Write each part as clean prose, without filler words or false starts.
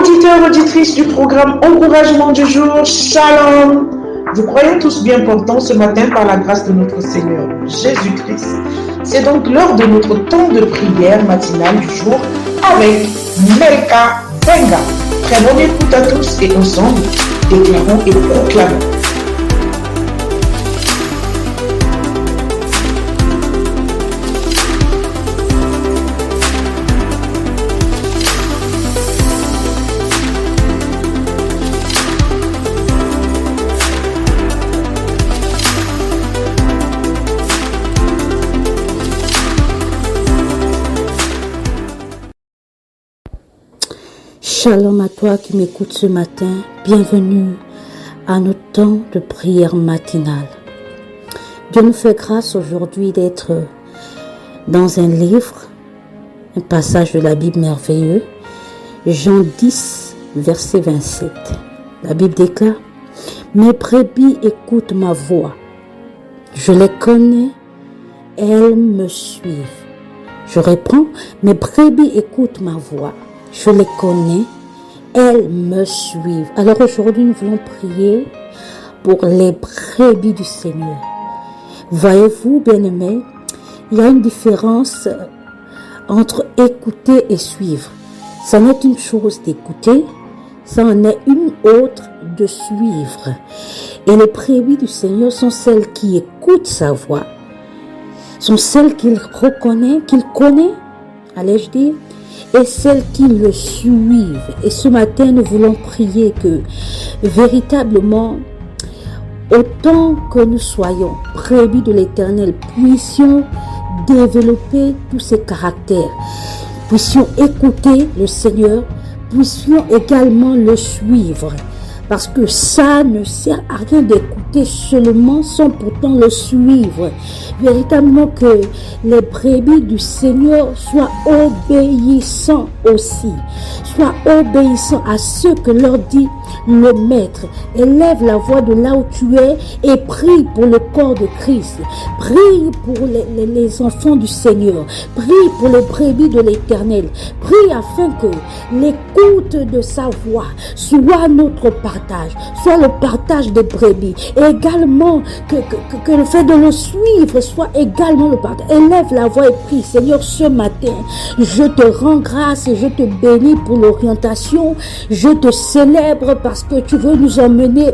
Auditeurs, auditrices du programme Encouragement du jour, Shalom. Vous croyez tous bien portants ce matin par la grâce de notre Seigneur Jésus-Christ. C'est donc l'heure de notre temps de prière matinale du jour avec Melka Benga. Très bonne écoute à tous et ensemble, déclarons et proclamons. Shalom à toi qui m'écoutes ce matin, bienvenue à notre temps de prière matinale. Dieu nous fait grâce aujourd'hui d'être dans un livre, un passage de la Bible merveilleux, Jean 10, verset 27. La Bible déclare, « Mes brebis écoutent ma voix, je les connais, elles me suivent. » Je reprends, « Mes brebis écoutent ma voix, je les connais, elles me suivent. » Alors aujourd'hui, nous voulons prier pour les brebis du Seigneur. Voyez-vous, bien-aimés, il y a une différence entre écouter et suivre. Ça n'est une chose d'écouter, ça en est une autre de suivre. Et les brebis du Seigneur sont celles qui écoutent sa voix, sont celles qu'il reconnaît, qu'il connaît, allais-je dire, et celles qui le suivent. Et ce matin, nous voulons prier que véritablement, autant que nous soyons brebis de l'Éternel, puissions développer tous ces caractères, puissions écouter le Seigneur, puissions également le suivre. Parce que ça ne sert à rien d'écouter seulement sans pourtant le suivre. Véritablement que les brebis du Seigneur soient obéissants aussi. Soient obéissants à ce que leur dit le Maître. Élève la voix de là où tu es et prie pour le corps de Christ. Prie pour les enfants du Seigneur. Prie pour les brebis de l'Éternel. Prie afin que l'écoute de sa voix soit notre partage, soit le partage des brebis. Et également que le fait de le suivre soit également le partage. Élève la voix et prie. Seigneur, ce matin, je te rends grâce et je te bénis pour l'orientation. Je te célèbre parce que tu veux nous emmener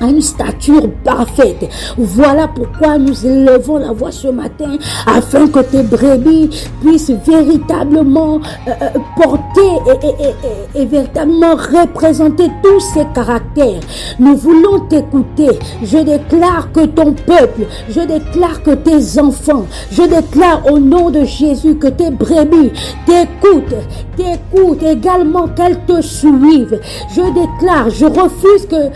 à une stature parfaite. Voilà pourquoi nous élevons la voix ce matin, afin que tes brebis puissent véritablement porter et véritablement représenter tous ces caractères. Nous voulons t'écouter. Je déclare que ton peuple, je déclare que tes enfants, je déclare au nom de Jésus que tes brebis t'écoutent également, qu'elles te suivent. Je déclare, je refuse que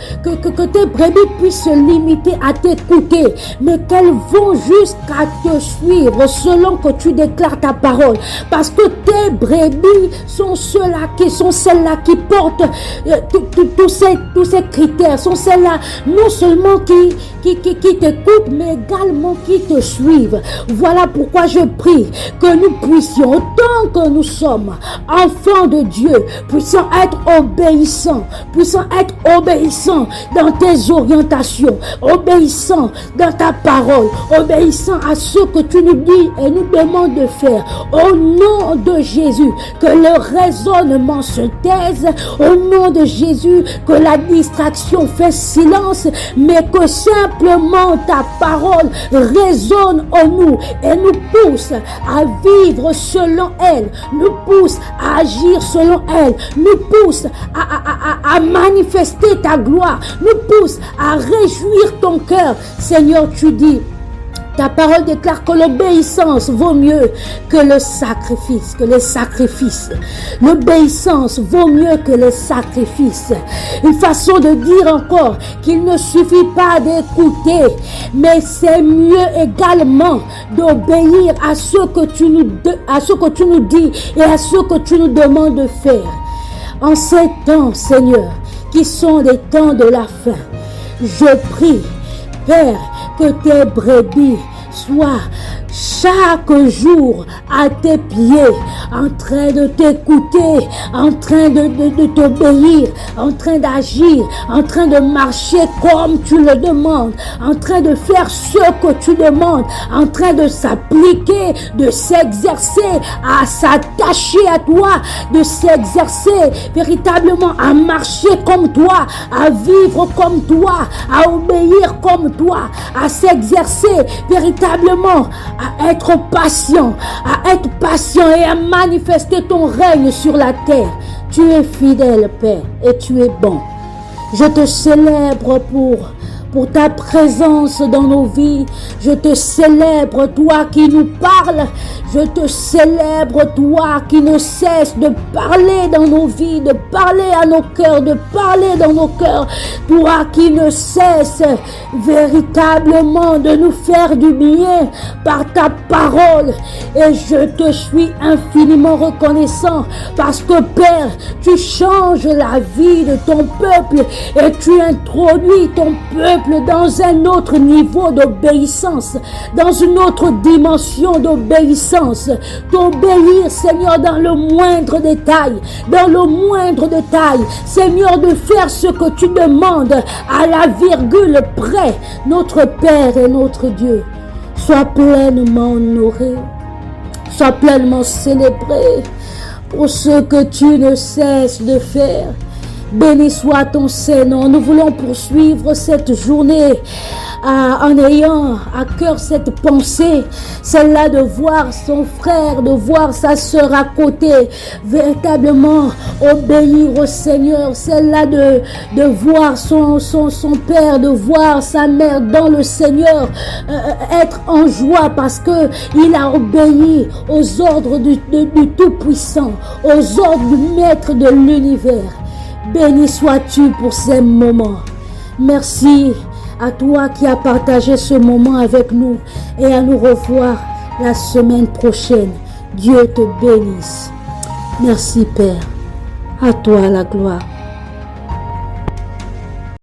tes brebis puissent se limiter à t'écouter, mais qu'elles vont jusqu'à te suivre selon que tu déclares ta parole. Parce que tes brebis sont celles-là qui portent tous ces critères, sont celles-là non seulement qui t'écoutent, mais également qui te suivent. Voilà pourquoi je prie que nous puissions, autant que nous sommes enfants de Dieu, puissions être obéissants dans tes orientations, obéissants dans ta parole, obéissants à ce que tu nous dis et nous demandes de faire. Au nom de Jésus, que le raisonnement se taise. Au nom de Jésus, que la distraction fait silence, mais que simplement ta parole résonne en nous et nous pousse à vivre selon elle, nous pousse à agir selon elle, nous pousse à manifester ta gloire, nous pousse à réjouir ton cœur. Seigneur, tu dis, ta parole déclare que l'obéissance vaut mieux que le sacrifice, L'obéissance vaut mieux que le sacrifice. Une façon de dire encore qu'il ne suffit pas d'écouter, mais c'est mieux également d'obéir à ce que tu nous dis et à ce que tu nous demandes de faire. En ces temps, Seigneur, qui sont des temps de la fin, je prie, Père, que tes brebis soient chaque jour à tes pieds, en train de t'écouter, en train de t'obéir, en train d'agir, en train de marcher comme tu le demandes, en train de faire ce que tu demandes, en train de s'appliquer, de s'exercer, à s'attacher à toi, de s'exercer véritablement à marcher comme toi, à vivre comme toi, à obéir comme toi, à s'exercer véritablement, à être patient et à manifester ton règne sur la terre. Tu es fidèle, Père, et tu es bon. Je te célèbre pour ta présence dans nos vies. Je te célèbre, toi qui nous parles. Je te célèbre, toi qui ne cesse de parler dans nos vies, de parler à nos cœurs, de parler dans nos cœurs. Toi qui ne cesse véritablement de nous faire du bien par ta parole. Et je te suis infiniment reconnaissant parce que, Père, tu changes la vie de ton peuple et tu introduis ton peuple dans un autre niveau d'obéissance, dans une autre dimension d'obéissance. D'obéir, Seigneur, dans le moindre détail, Seigneur, de faire ce que tu demandes à la virgule près. Notre Père et notre Dieu, sois pleinement honoré, sois pleinement célébré pour ce que tu ne cesses de faire. Béni soit ton Seigneur. Nous voulons poursuivre cette journée en ayant à cœur cette pensée, celle-là de voir son frère, de voir sa sœur à côté, véritablement obéir au Seigneur, celle-là de voir son père, de voir sa mère dans le Seigneur, être en joie parce que il a obéi aux ordres du Tout-Puissant, aux ordres du Maître de l'univers. Béni sois-tu pour ces moments. Merci à toi qui as partagé ce moment avec nous et à nous revoir la semaine prochaine. Dieu te bénisse. Merci Père. À toi la gloire.